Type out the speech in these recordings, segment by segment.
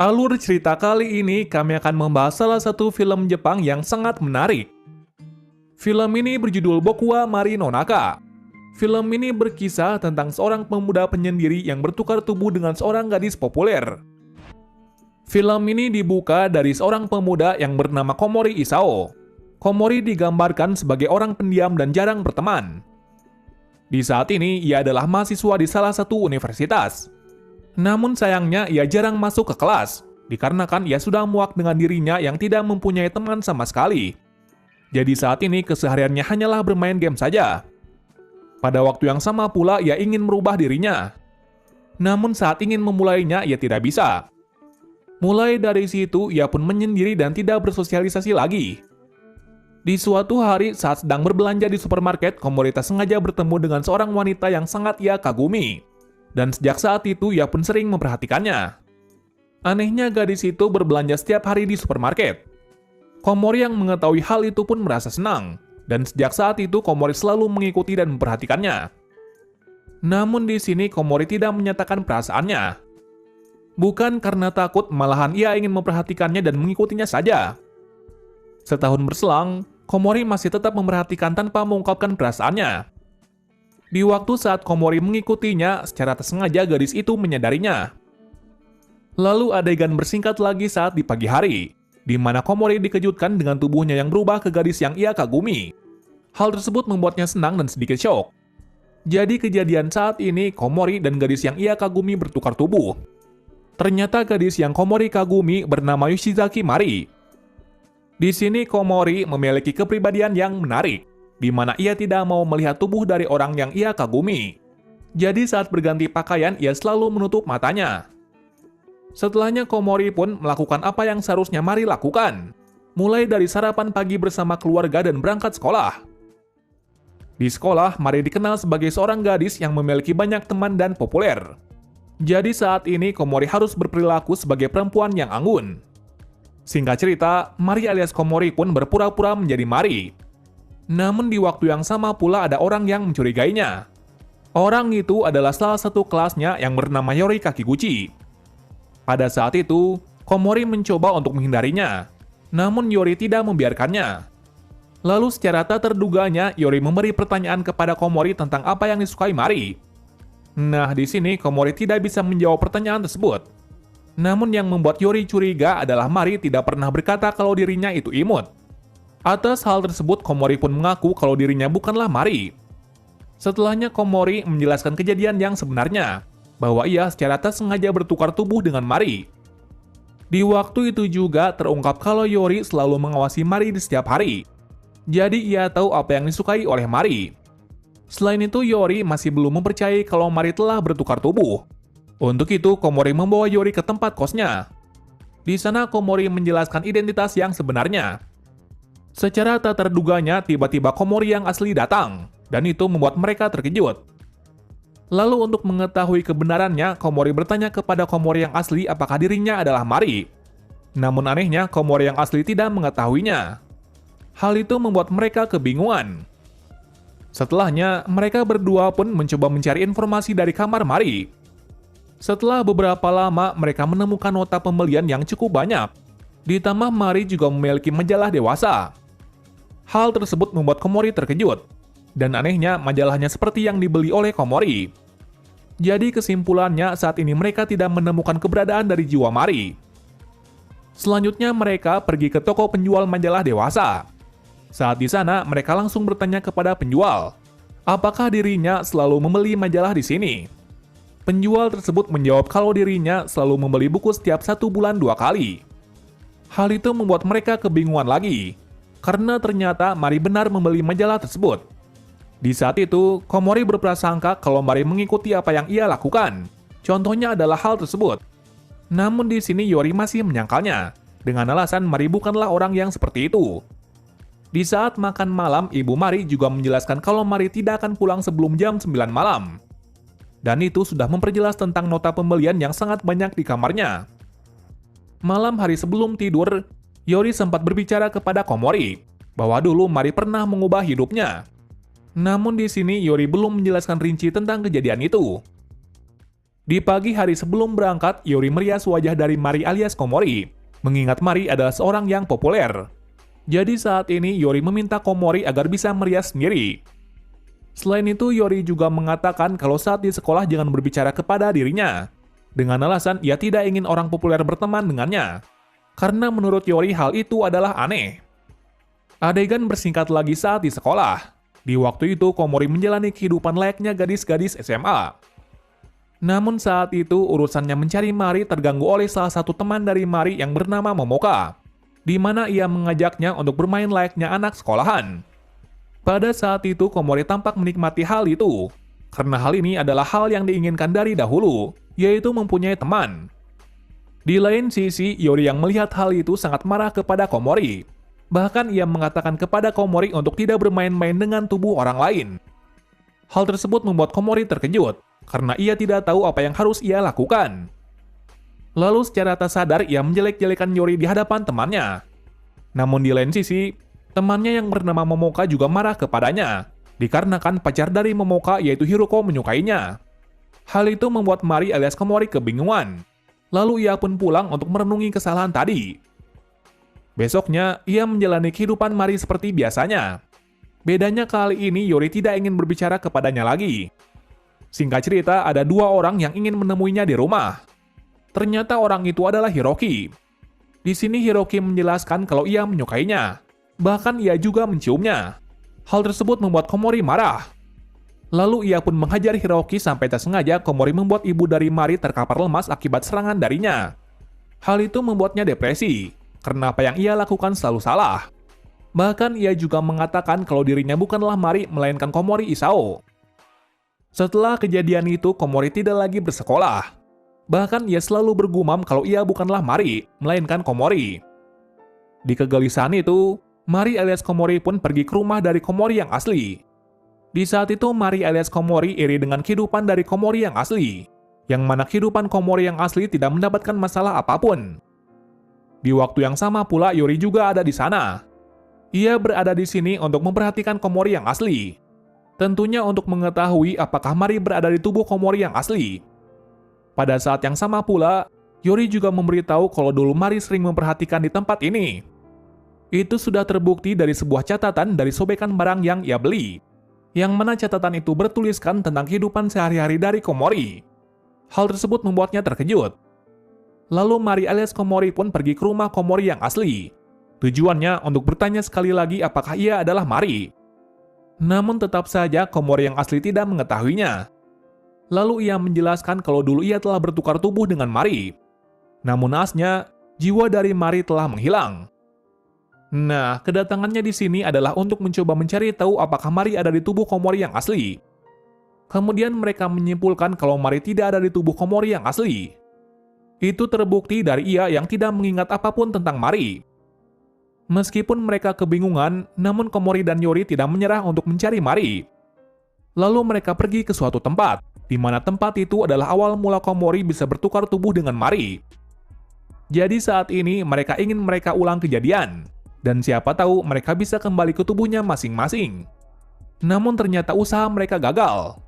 Alur cerita kali ini kami akan membahas salah satu film Jepang yang sangat menarik. Film ini berjudul Boku wa Mari no Naka. Film ini berkisah tentang seorang pemuda penyendiri yang bertukar tubuh dengan seorang gadis populer. Film ini dibuka dari seorang pemuda yang bernama Komori Isao. Komori digambarkan sebagai orang pendiam dan jarang berteman. Di saat ini, ia adalah mahasiswa di salah satu universitas. Namun sayangnya ia jarang masuk ke kelas, dikarenakan ia sudah muak dengan dirinya yang tidak mempunyai teman sama sekali. Jadi saat ini kesehariannya hanyalah bermain game saja. Pada waktu yang sama pula ia ingin merubah dirinya. Namun saat ingin memulainya ia tidak bisa. Mulai dari situ ia pun menyendiri dan tidak bersosialisasi lagi. Di suatu hari saat sedang berbelanja di supermarket, Komori sengaja bertemu dengan seorang wanita yang sangat ia kagumi. Dan sejak saat itu ia pun sering memperhatikannya. Anehnya gadis itu berbelanja setiap hari di supermarket. Komori yang mengetahui hal itu pun merasa senang. Dan sejak saat itu Komori selalu mengikuti dan memperhatikannya. Namun di sini Komori tidak menyatakan perasaannya. Bukan karena takut, malahan ia ingin memperhatikannya dan mengikutinya saja. Setahun berselang, Komori masih tetap memperhatikan tanpa mengungkapkan perasaannya. Di waktu saat Komori mengikutinya, secara tersengaja gadis itu menyadarinya. Lalu adegan bersingkat lagi saat di pagi hari, di mana Komori dikejutkan dengan tubuhnya yang berubah ke gadis yang ia kagumi. Hal tersebut membuatnya senang dan sedikit syok. Jadi kejadian saat ini, Komori dan gadis yang ia kagumi bertukar tubuh. Ternyata gadis yang Komori kagumi bernama Yoshizaki Mari. Di sini Komori memiliki kepribadian yang menarik, di mana ia tidak mau melihat tubuh dari orang yang ia kagumi. Jadi saat berganti pakaian, ia selalu menutup matanya. Setelahnya Komori pun melakukan apa yang seharusnya Mari lakukan. Mulai dari sarapan pagi bersama keluarga dan berangkat sekolah. Di sekolah, Mari dikenal sebagai seorang gadis yang memiliki banyak teman dan populer. Jadi saat ini Komori harus berperilaku sebagai perempuan yang anggun. Singkat cerita, Mari alias Komori pun berpura-pura menjadi Mari. Namun di waktu yang sama pula ada orang yang mencurigainya. Orang itu adalah salah satu kelasnya yang bernama Yori Kakiguchi. Pada saat itu, Komori mencoba untuk menghindarinya. Namun Yori tidak membiarkannya. Lalu secara tak terduganya, Yori memberi pertanyaan kepada Komori tentang apa yang disukai Mari. Nah, di sini Komori tidak bisa menjawab pertanyaan tersebut. Namun yang membuat Yori curiga adalah Mari tidak pernah berkata kalau dirinya itu imut. Atas hal tersebut, Komori pun mengaku kalau dirinya bukanlah Mari. Setelahnya Komori menjelaskan kejadian yang sebenarnya, bahwa ia secara tak sengaja bertukar tubuh dengan Mari. Di waktu itu juga terungkap kalau Yori selalu mengawasi Mari di setiap hari. Jadi ia tahu apa yang disukai oleh Mari. Selain itu, Yori masih belum mempercayai kalau Mari telah bertukar tubuh. Untuk itu, Komori membawa Yori ke tempat kosnya. Di sana Komori menjelaskan identitas yang sebenarnya. Secara tak terduganya, tiba-tiba Komori yang asli datang, dan itu membuat mereka terkejut. Lalu untuk mengetahui kebenarannya, Komori bertanya kepada Komori yang asli apakah dirinya adalah Mari. Namun anehnya, Komori yang asli tidak mengetahuinya. Hal itu membuat mereka kebingungan. Setelahnya, mereka berdua pun mencoba mencari informasi dari kamar Mari. Setelah beberapa lama, mereka menemukan nota pembelian yang cukup banyak. Ditambah Mari juga memiliki majalah dewasa. Hal tersebut membuat Komori terkejut. Dan anehnya, majalahnya seperti yang dibeli oleh Komori. Jadi kesimpulannya, saat ini mereka tidak menemukan keberadaan dari jiwa Mari. Selanjutnya mereka pergi ke toko penjual majalah dewasa. Saat di sana, mereka langsung bertanya kepada penjual, apakah dirinya selalu membeli majalah di sini. Penjual tersebut menjawab kalau dirinya selalu membeli buku setiap 1 bulan 2 kali. Hal itu membuat mereka kebingungan lagi, karena ternyata Mari benar membeli majalah tersebut. Di saat itu, Komori berprasangka kalau Mari mengikuti apa yang ia lakukan. Contohnya adalah hal tersebut. Namun di sini Yori masih menyangkalnya, dengan alasan Mari bukanlah orang yang seperti itu. Di saat makan malam, ibu Mari juga menjelaskan kalau Mari tidak akan pulang sebelum jam 9 malam. Dan itu sudah memperjelas tentang nota pembelian yang sangat banyak di kamarnya. Malam hari sebelum tidur, Yori sempat berbicara kepada Komori bahwa dulu Mari pernah mengubah hidupnya. Namun di sini Yori belum menjelaskan rinci tentang kejadian itu. Di pagi hari sebelum berangkat, Yori merias wajah dari Mari alias Komori, mengingat Mari adalah seorang yang populer. Jadi saat ini Yori meminta Komori agar bisa merias sendiri. Selain itu, Yori juga mengatakan kalau saat di sekolah jangan berbicara kepada dirinya, dengan alasan ia tidak ingin orang populer berteman dengannya. Karena menurut Yori hal itu adalah aneh. Adegan bersingkat lagi saat di sekolah. Di waktu itu, Komori menjalani kehidupan layaknya gadis-gadis SMA. Namun saat itu, urusannya mencari Mari terganggu oleh salah satu teman dari Mari yang bernama Momoka, di mana ia mengajaknya untuk bermain layaknya anak sekolahan. Pada saat itu, Komori tampak menikmati hal itu, karena hal ini adalah hal yang diinginkan dari dahulu, yaitu mempunyai teman. Di lain sisi, Yori yang melihat hal itu sangat marah kepada Komori. Bahkan ia mengatakan kepada Komori untuk tidak bermain-main dengan tubuh orang lain. Hal tersebut membuat Komori terkejut, karena ia tidak tahu apa yang harus ia lakukan. Lalu secara tak sadar ia menjelek-jelekan Yori di hadapan temannya. Namun di lain sisi, temannya yang bernama Momoka juga marah kepadanya, dikarenakan pacar dari Momoka yaitu Hiroko menyukainya. Hal itu membuat Mari alias Komori kebingungan. Lalu ia pun pulang untuk merenungi kesalahan tadi. Besoknya, ia menjalani kehidupan Mari seperti biasanya. Bedanya kali ini Yori tidak ingin berbicara kepadanya lagi. Singkat cerita, ada dua orang yang ingin menemuinya di rumah. Ternyata orang itu adalah Hiroki. Di sini Hiroki menjelaskan kalau ia menyukainya. Bahkan ia juga menciumnya. Hal tersebut membuat Komori marah. Lalu ia pun menghajar Hiroki sampai tak sengaja Komori membuat ibu dari Mari terkapar lemas akibat serangan darinya. Hal itu membuatnya depresi, karena apa yang ia lakukan selalu salah. Bahkan ia juga mengatakan kalau dirinya bukanlah Mari melainkan Komori Isao. Setelah kejadian itu, Komori tidak lagi bersekolah. Bahkan ia selalu bergumam kalau ia bukanlah Mari, melainkan Komori. Di kegelisahan itu, Mari alias Komori pun pergi ke rumah dari Komori yang asli. Di saat itu, Mari alias Komori iri dengan kehidupan dari Komori yang asli, yang mana kehidupan Komori yang asli tidak mendapatkan masalah apapun. Di waktu yang sama pula, Yori juga ada di sana. Ia berada di sini untuk memperhatikan Komori yang asli. Tentunya untuk mengetahui apakah Mari berada di tubuh Komori yang asli. Pada saat yang sama pula, Yori juga memberitahu kalau dulu Mari sering memperhatikan di tempat ini. Itu sudah terbukti dari sebuah catatan dari sobekan barang yang ia beli, yang mana catatan itu bertuliskan tentang kehidupan sehari-hari dari Komori. Hal tersebut membuatnya terkejut. Lalu Mari alias Komori pun pergi ke rumah Komori yang asli. Tujuannya untuk bertanya sekali lagi apakah ia adalah Mari. Namun tetap saja Komori yang asli tidak mengetahuinya. Lalu ia menjelaskan kalau dulu ia telah bertukar tubuh dengan Mari. Namun naasnya, jiwa dari Mari telah menghilang. Nah, kedatangannya di sini adalah untuk mencoba mencari tahu apakah Mari ada di tubuh Komori yang asli. Kemudian mereka menyimpulkan kalau Mari tidak ada di tubuh Komori yang asli. Itu terbukti dari ia yang tidak mengingat apapun tentang Mari. Meskipun mereka kebingungan, namun Komori dan Yori tidak menyerah untuk mencari Mari. Lalu mereka pergi ke suatu tempat, di mana tempat itu adalah awal mula Komori bisa bertukar tubuh dengan Mari. Jadi saat ini mereka ingin ulang kejadian, dan siapa tahu mereka bisa kembali ke tubuhnya masing-masing. Namun ternyata usaha mereka gagal.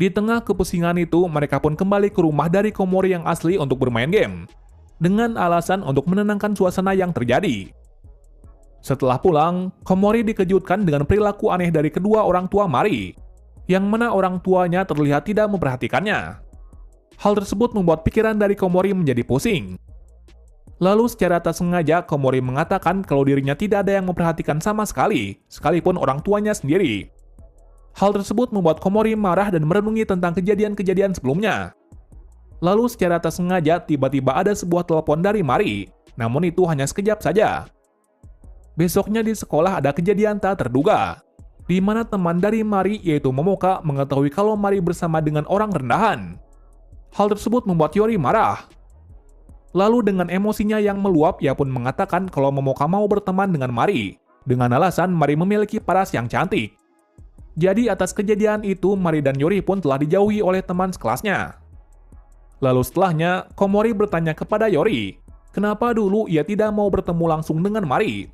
Di tengah kepusingan itu, mereka pun kembali ke rumah dari Komori yang asli untuk bermain game, dengan alasan untuk menenangkan suasana yang terjadi. Setelah pulang, Komori dikejutkan dengan perilaku aneh dari kedua orang tua Mari, yang mana orang tuanya terlihat tidak memperhatikannya. Hal tersebut membuat pikiran dari Komori menjadi pusing. Lalu secara tak sengaja, Komori mengatakan kalau dirinya tidak ada yang memperhatikan sama sekali, sekalipun orang tuanya sendiri. Hal tersebut membuat Komori marah dan merenungi tentang kejadian-kejadian sebelumnya. Lalu secara tak sengaja tiba-tiba ada sebuah telepon dari Mari, namun itu hanya sekejap saja. Besoknya di sekolah ada kejadian tak terduga, di mana teman dari Mari yaitu Momoka mengetahui kalau Mari bersama dengan orang rendahan. Hal tersebut membuat Yori marah. Lalu dengan emosinya yang meluap, ia pun mengatakan kalau Momoka mau berteman dengan Mari, dengan alasan Mari memiliki paras yang cantik. Jadi atas kejadian itu, Mari dan Yori pun telah dijauhi oleh teman sekelasnya. Lalu setelahnya, Komori bertanya kepada Yori, kenapa dulu ia tidak mau bertemu langsung dengan Mari.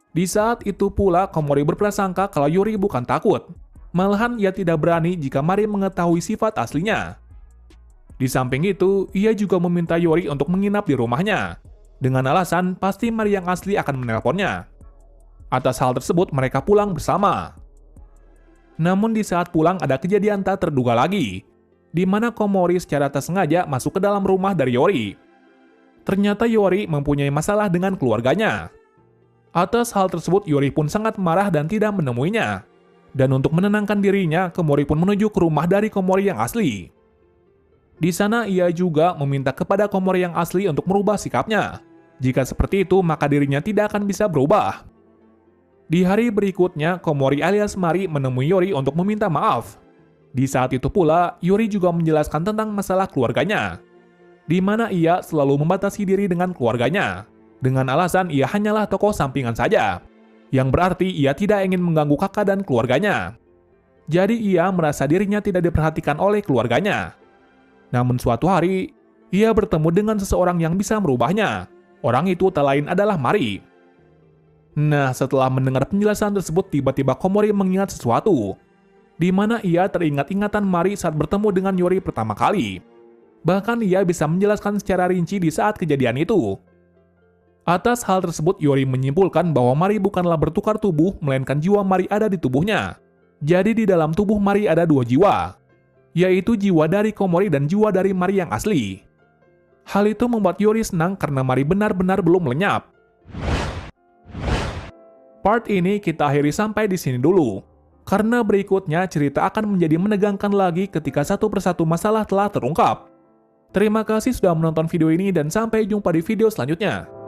Di saat itu pula, Komori berprasangka kalau Yori bukan takut. Malahan ia tidak berani jika Mari mengetahui sifat aslinya. Di samping itu, ia juga meminta Yori untuk menginap di rumahnya, dengan alasan pasti Mari yang asli akan menelponnya. Atas hal tersebut mereka pulang bersama. Namun di saat pulang ada kejadian tak terduga lagi, di mana Komori secara tak sengaja masuk ke dalam rumah dari Yori. Ternyata Yori mempunyai masalah dengan keluarganya. Atas hal tersebut Yori pun sangat marah dan tidak menemuinya. Dan untuk menenangkan dirinya, Komori pun menuju ke rumah dari Komori yang asli. Di sana ia juga meminta kepada Komori yang asli untuk merubah sikapnya. Jika seperti itu, maka dirinya tidak akan bisa berubah. Di hari berikutnya, Komori alias Mari menemui Yori untuk meminta maaf. Di saat itu pula, Yori juga menjelaskan tentang masalah keluarganya, di mana ia selalu membatasi diri dengan keluarganya, dengan alasan ia hanyalah tokoh sampingan saja, yang berarti ia tidak ingin mengganggu kakak dan keluarganya. Jadi ia merasa dirinya tidak diperhatikan oleh keluarganya. Namun suatu hari, ia bertemu dengan seseorang yang bisa merubahnya. Orang itu tak lain adalah Mari. Nah, setelah mendengar penjelasan tersebut, tiba-tiba Komori mengingat sesuatu, di mana ia teringat ingatan Mari saat bertemu dengan Yori pertama kali. Bahkan ia bisa menjelaskan secara rinci di saat kejadian itu. Atas hal tersebut, Yori menyimpulkan bahwa Mari bukanlah bertukar tubuh, melainkan jiwa Mari ada di tubuhnya. Jadi di dalam tubuh Mari ada dua jiwa, yaitu jiwa dari Komori dan jiwa dari Mari yang asli. Hal itu membuat Yori senang karena Mari benar-benar belum lenyap. Part ini kita akhiri sampai di sini dulu, karena berikutnya cerita akan menjadi menegangkan lagi ketika satu persatu masalah telah terungkap. Terima kasih sudah menonton video ini dan sampai jumpa di video selanjutnya.